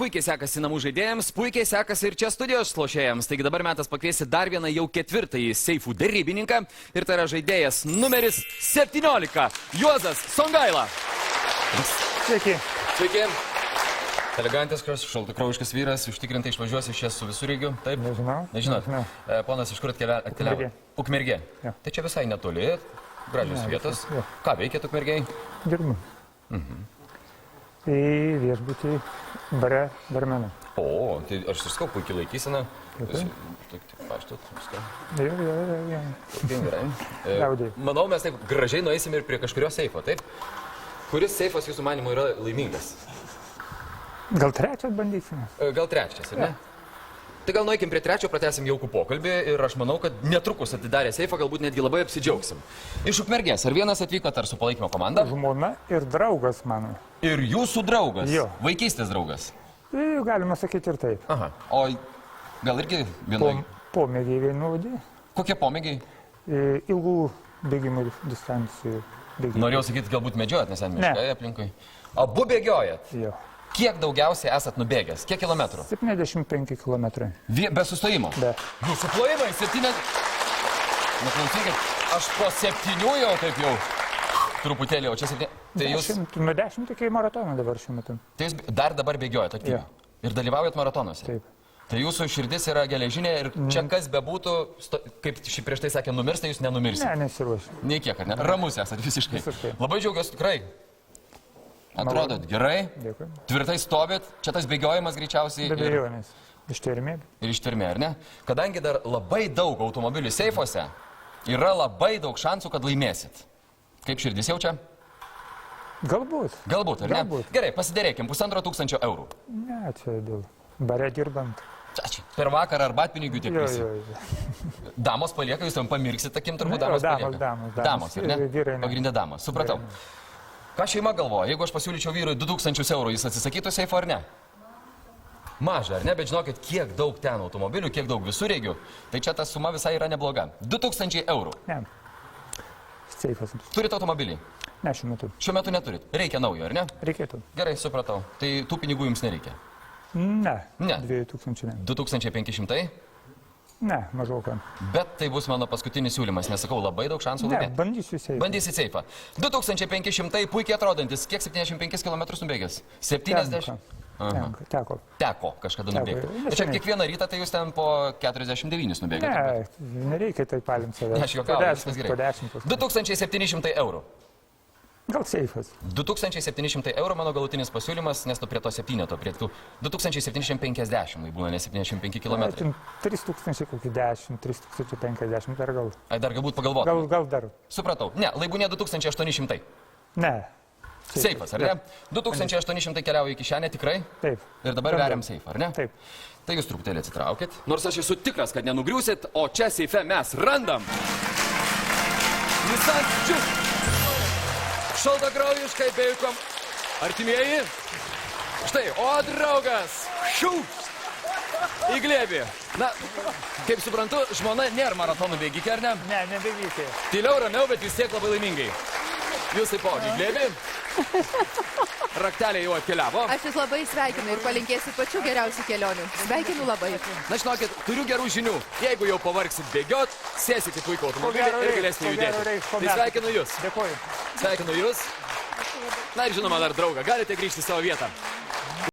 puikiai sekasi namų žaidėjams, puikiai sekasi ir čia studijos lošėjams. Taigi dabar metas pakviesti dar vieną jau ketvirtąjį seifų darybininką. Ir tai yra žaidėjas numeris 17, Juozas Songaila. Sveiki. Sveiki. Elegantas, šaltakraujiškas vyras, užtikrintai išvažiuos iš čia su visureigiu. Taip? Nežinau. Nežinot. Ponas iš kur atkeliavo? Ukmergė. Tai čia visai netoli, gražios vietos. Ką veikėt Ukmergėj? Dirbu. Į viešbutį bare barmeną. O, tai aš ir skau, puikiai laikysena. Paštot, viską. Jo. Gerai. Manau, mes taip gražiai nueisime ir prie kažkurio seifo, taip? Kuris seifas jūsų manimo yra laimingas? Gal trečias bandysime? Gal trečias, ar ne? Tai gal nueikim prie trečio, pratęsim jaukų pokalbį ir aš manau, kad netrukus atidarę seifą galbūt netgi labai apsidžiaugsim. Iš Ukmergės, ar vienas atvykot, ar su palaikymo komanda? Žmona ir draugas mano. Ir jūsų draugas? Jo. Vaikystės draugas? Galima sakyti ir taip. Aha. O gal irgi vienai? Pomėgiai vienodi. Kokie pomėgiai? Ilgų bėgimų distancijų. Norėjau sakyti, galbūt medžiojat, nes ten miškai aplinkui. Abu bėgiojat? Jo. Kiek daugiausiai esat nubėgęs? Kiek kilometrų? 75 kilometrai. Be sustojimo? Be. Jūsų plojimai 7... Neklausykit, aš po 7 jau taip jau truputėlį, o čia 7... Tai jūs... Nuo 10 iki maratono dabar šiuo metu. Tai jūs dar dabar bėgiojat aktyviai? Ir dalyvaujat maratonuose? Taip. Tai jūsų širdis yra geležinė ir čia kas bebūtų, kaip šį prieš tai sakė, numirsta, jūs nenumirsit? Ne, nesiruošiu. Nei kiek, ar ne? Ramus esat visiškai. Visiškai. Labai džiaugiuosi tikrai. Atrodot gerai, Dėkui. Tvirtai stovit, čia tas bėgiojimas greičiausiai. Be abejonės. Ištvermė. Ir ištvermė, ar ne? Kadangi dar labai daug automobilių seifuose, yra labai daug šansų, kad laimėsit. Kaip širdis jaučia? Galbūt. Galbūt, ar ne? Galbūt. Gerai, pasidėrėkim, 1500 eurų. Ne, čia dėl bare dirbant. Per vakarą arbatpinigių tiek visi. Jo. Damos palieka, jūs tam pamirksit, takim turbūt damos palieka. Damos, ar ne? vyrai ne. Pagrindė damos, supratau. Ką šeima galvoja, jeigu aš pasiūlyčiau vyrui 2000 eurų, jis atsisakytų seifo ar ne? Maža, ar ne? Bet žinokit, kiek daug ten automobilių, kiek daug visureigių, tai čia ta suma visai yra nebloga. 2000 eurų. Ne. Seifas. Turit automobilį? Ne, šiuo metu. Šiuo metu neturit. Reikia naujo, ar ne? Reikėtų. Gerai, supratau. Tai tų pinigų jums nereikia. Ne. Ne. 2000 ne. 2500? Ne, mažoką. Bet tai bus mano paskutinis siūlymas, nes sakau, labai daug šansų Ne, laimėti. bandysiu seifą. Bandysi seifą. 2500 puikiai atrodantis. Kiek 75 km nubėgęs? 70? Teko. Teko kažkada nubėgti. Teko. Čia kiekvieną rytą tai jūs ten po 49 nubėgėte. Ne, nereikia taip palinti save. Aš juokauju, viskas Po gerai. 10. 2700 eurų. Gal seifas. 2700 eurų mano galutinis pasiūlymas, nes tu prie to 7, prie tų 2750, tai būna ne 75 km. 3000 kokį 10, 3050 dar gal. Ai, dar galbūt pagalvotum. Gal dar. Supratau. Ne, laibūnė 2800. Ne. Seifas, ar ne? 2800 keliauja į kišenę, tikrai? Taip. Ir dabar veriam seifą, ar ne? Taip. Tai jūs truputėlį atsitraukit. Nors aš esu tikras, kad nenugriūsit, o čia seife mes randam. Nissan Juke. Šaltakraujiškai be jokiom. Artimieji. Štai, o draugas. Šių. Į glėbį. Na, kaip suprantu, žmona nėra maratonų bėgikė, ar ne? Ne, nebevykė. Tyliau, ramiau, bet vis tiek labai laimingai. Jūs taipogi į glėbį. Raktelė jau atkeliavo. Aš jūs labai sveikinu ir palinkėsiu pačių geriausių kelionių. Sveikinu labai. Na, žinokit, turiu gerų žinių. Jeigu jau pavargsit bėgiot, sėsit į puikų automobilį ir galėsite judėti. Tai sveikinu jūs. Dėkuoju. Sveikinu jūs. Na ir žinoma, dar draugą. Galite grįžti į savo vietą.